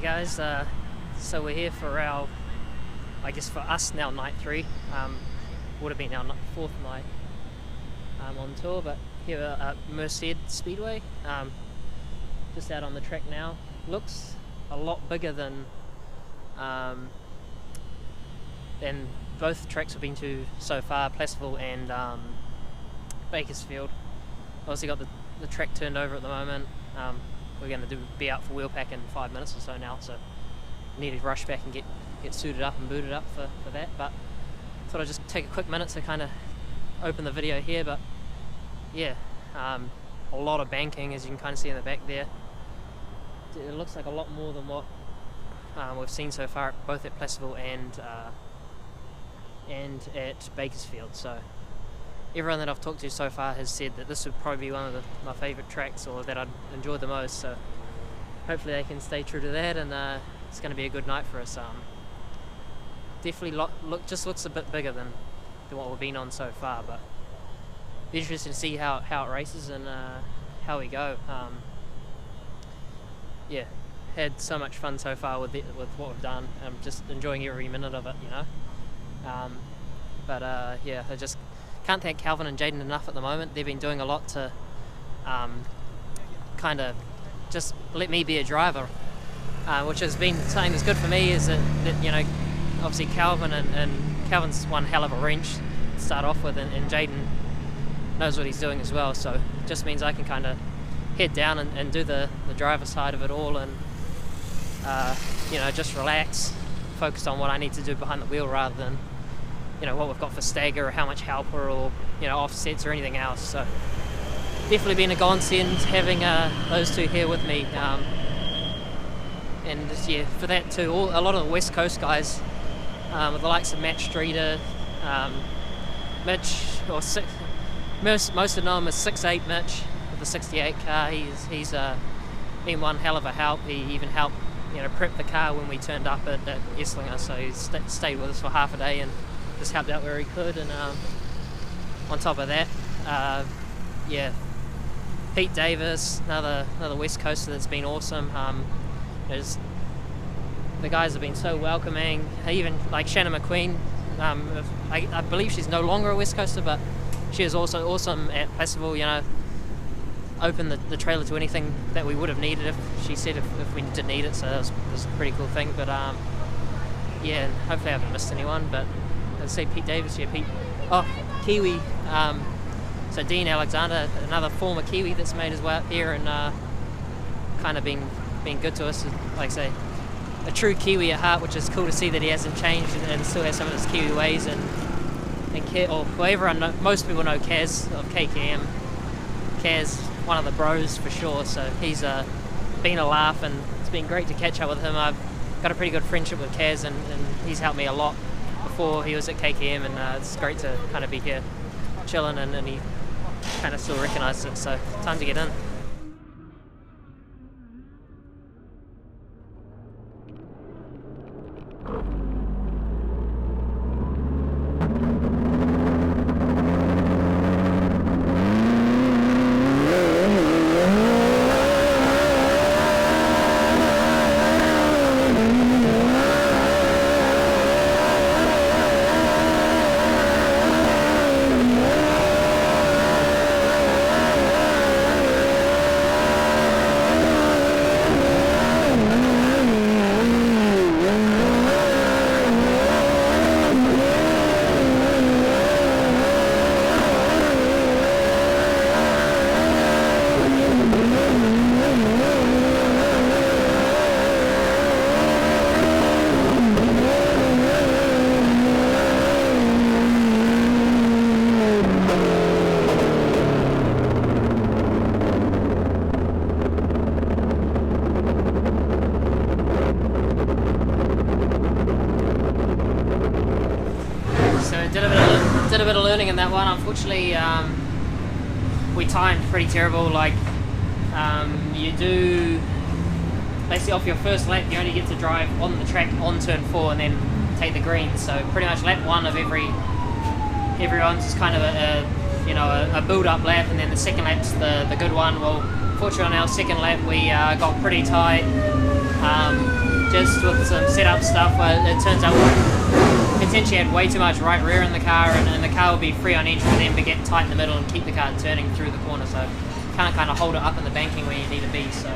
Hey guys, so we're here for our, I guess for us now, night 3. Would have been our 4th night on tour, but here at Merced Speedway, just out on the track now. Looks a lot bigger than both tracks we've been to so far, Placerville and Bakersfield. Obviously got the track turned over at the moment. We're going to be out for wheel pack in 5 minutes or so now, so need to rush back and get suited up and booted up for that. But thought I'd just take a quick minute to kind of open the video here. But yeah, a lot of banking, as you can kind of see in the back there. It looks like a lot more than what we've seen so far, both at Placerville and at Bakersfield. So everyone that I've talked to so far has said that this would probably be one of my favourite tracks, or that I'd enjoy the most. So hopefully they can stay true to that, and it's going to be a good night for us. Definitely just looks a bit bigger than what we've been on so far, but be interesting to see how it races and how we go. Yeah, had so much fun so far with what we've done. I'm just enjoying every minute of it, you know. Yeah, I just can't thank Calvin and Jaden enough at the moment. They've been doing a lot to kind of just let me be a driver, which has been something that's good for me. Is that you know, obviously Calvin and Calvin's one hell of a wrench to start off with, and Jaden knows what he's doing as well. So it just means I can kind of head down and do the driver side of it all, and you know, just relax, focus on what I need to do behind the wheel, rather than, you know, what we've got for stagger or how much helper or, you know, offsets or anything else. So definitely been a godsend having those two here with me, and just, yeah, for that too, a lot of the West Coast guys, with the likes of Matt Streeter, Mitch, or most of them is 6'8" Mitch with the 68 car. He's been one hell of a help. He even helped, you know, prep the car when we turned up at Esslinger, so he stayed with us for half a day and just helped out where he could. And on top of that, yeah, Pete Davis, another West Coaster that's been awesome. The guys have been so welcoming. Even like Shannon McQueen, I believe she's no longer a West Coaster, but she was also awesome at Placerville. You know, opened the trailer to anything that we would have needed if she said if we did need it. So that was a pretty cool thing. But yeah, hopefully I haven't missed anyone. But let's say Pete Davis, yeah, Kiwi. So Dean Alexander, another former Kiwi that's made his way up here and kind of been good to us. Like I say, a true Kiwi at heart, which is cool to see that he hasn't changed and still has some of his Kiwi ways. And most people know Kaz of KKM. Kaz, one of the bros for sure. So he's been a laugh, and it's been great to catch up with him. I've got a pretty good friendship with Kaz, and he's helped me a lot before he was at KKM, and it's great to kind of be here chilling, and he kind of still recognised it. So time to get in. Did a bit of learning in that one. Unfortunately, we timed pretty terrible. Like, you do basically off your first lap, you only get to drive on the track on turn 4 and then take the green. So pretty much lap 1 of everyone's is kind of a build-up lap, and then the second lap's the good one. Well, fortunately on our second lap we got pretty tight. just with some setup stuff, it turns out we potentially had way too much right rear in the car, and the car will be free on edge for them to get tight in the middle and keep the car turning through the corner, so you can't kind of hold it up in the banking where you need to be. So.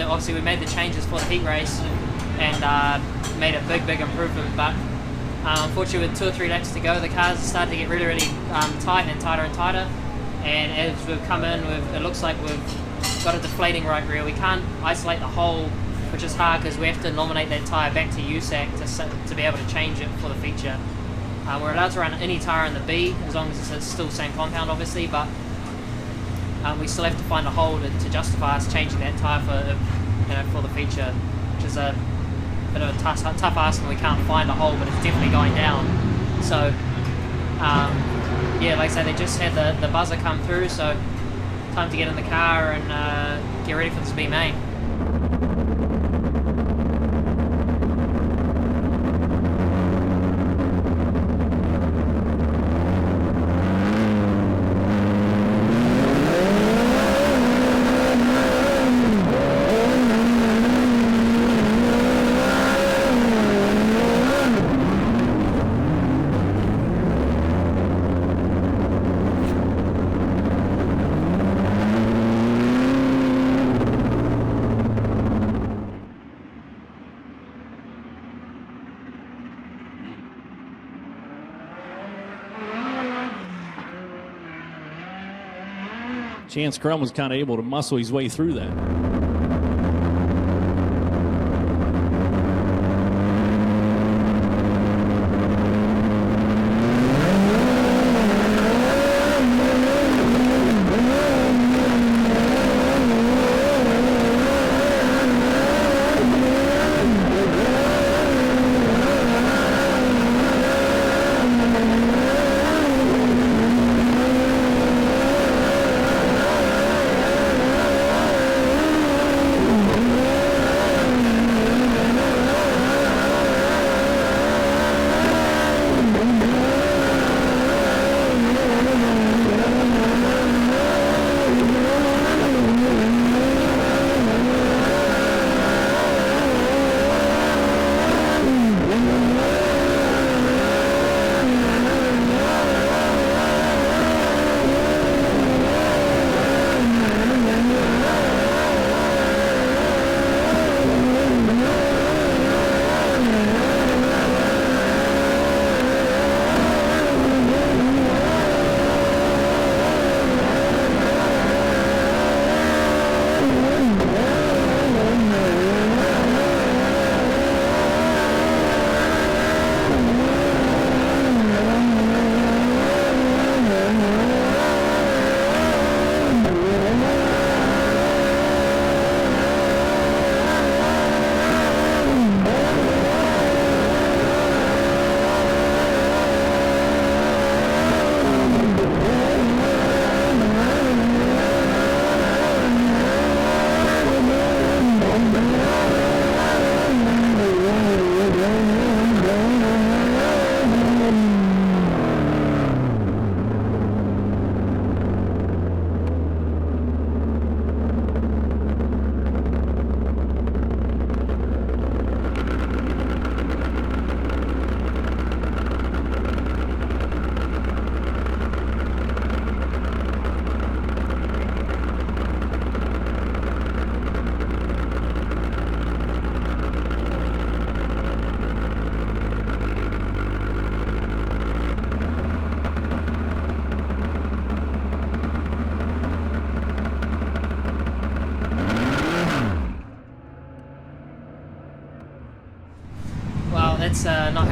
Obviously we made the changes for the heat race and made a big improvement, but unfortunately with 2 or 3 laps to go the cars started to get really tight and tighter, and as we've come in it looks like we've got a deflating right rear. We can't isolate the hole, which is hard because we have to nominate that tyre back to USAC to be able to change it for the feature. We're allowed to run any tyre in the B as long as it's still the same compound obviously, but we still have to find a hole to justify us changing that tyre for the feature, which is a bit of a tough ask, and we can't find a hole, but it's definitely going down. So yeah, like I say, they just had the buzzer come through, so time to get in the car and get ready for this B main. Chance Crum was kind of able to muscle his way through that.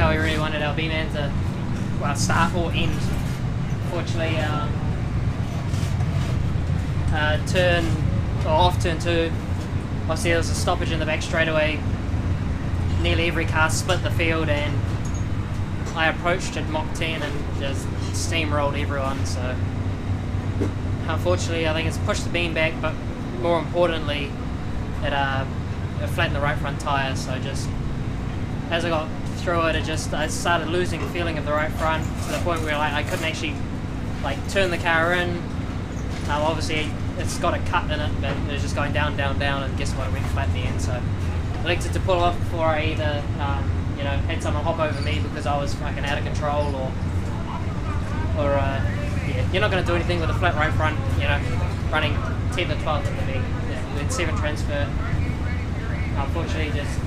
how we really wanted our B-man to, well, start or end. Fortunately, turn, or off turn 2, obviously there was a stoppage in the back straightaway. Nearly every car split the field, and I approached at Mach 10 and just steamrolled everyone, so unfortunately I think it's pushed the beam back, but more importantly it flattened the right front tyre. So just as I got through it, I started losing the feeling of the right front to the point where I couldn't actually turn the car in. Obviously it's got a cut in it, but it was just going down, down, down, and guess what, it went flat in the end. So I elected to pull off before I either had someone hop over me because I was fucking out of control, or yeah, you're not going to do anything with a flat right front, running 10th or 12th at the V. With 7 transfer. Unfortunately, just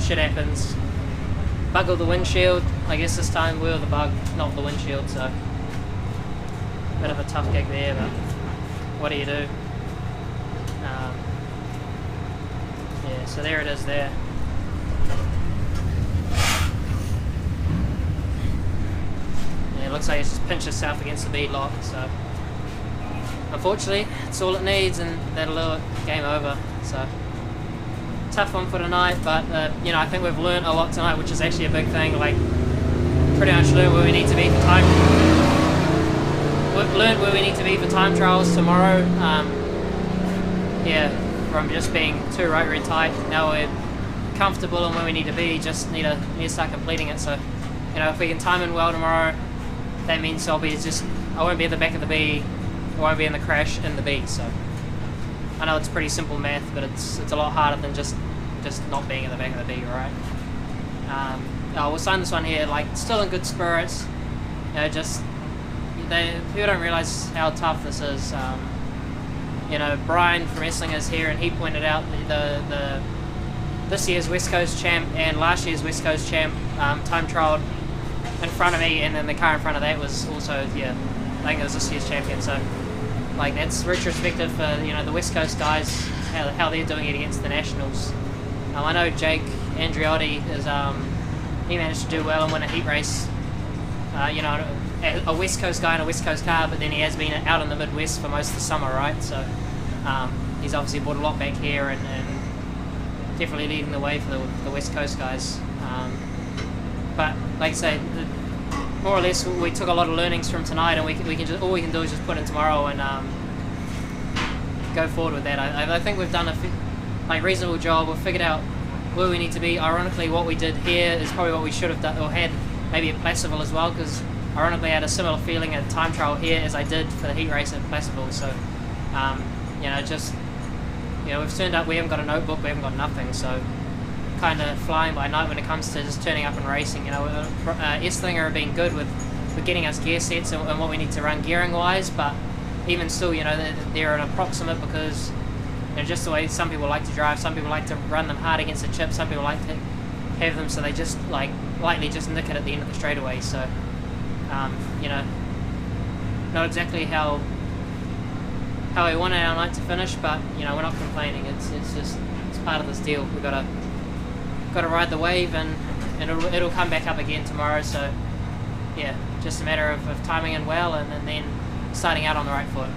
shit happens. Buggled the windshield. I guess this time we were the bug, not the windshield, so bit of a tough gig there, but what do you do? Yeah, so there it is there. Yeah, it looks like it's just pinched itself against the bead lock, so unfortunately it's all it needs, and that'll do it. Game over. So tough one for tonight, but I think we've learned a lot tonight, which is actually a big thing. Pretty much learned where we need to be for time. We've learned where we need to be for time trials tomorrow. Yeah, from just being too rotary tight, now we're comfortable and where we need to be. Just need to start completing it. So if we can time in well tomorrow, that means I won't be at the back of the B, I won't be in the crash in the B. So I know it's pretty simple math, but it's a lot harder than just not being in the back of the B, right? We'll sign this one here. Still in good spirits. People don't realise how tough this is. Brian from Essling is here, and he pointed out this year's West Coast champ and last year's West Coast champ time trialled in front of me, and then the car in front of that was also, I think it was this year's champion. So that's retrospective for the West Coast guys, how they're doing it against the nationals. I know Jake Andriotti is he managed to do well and win a heat race. A West Coast guy in a West Coast car, but then he has been out in the Midwest for most of the summer, right? So he's obviously brought a lot back here, and definitely leading the way for the West Coast guys. But like I say, more or less we took a lot of learnings from tonight, and we can just, all we can do is just put in tomorrow and go forward with that. I think we've done a reasonable job. We've figured out where we need to be. Ironically, what we did here is probably what we should have done, or had maybe at Placerville as well, because ironically I had a similar feeling at time trial here as I did for the heat race at Placerville. So we've turned up, we haven't got a notebook, we haven't got nothing, so kind of flying by night when it comes to just turning up and racing. Esslinger have been good with getting us gear sets and what we need to run gearing wise, but even still, they're an approximate, because just the way some people like to drive, some people like to run them hard against the chip, some people like to have them so they just lightly just nick it at the end of the straightaway. So not exactly how we wanted our night to finish, but we're not complaining. It's part of this deal. We've got to ride the wave, and it'll come back up again tomorrow. So yeah, just a matter of timing in well, and then starting out on the right foot.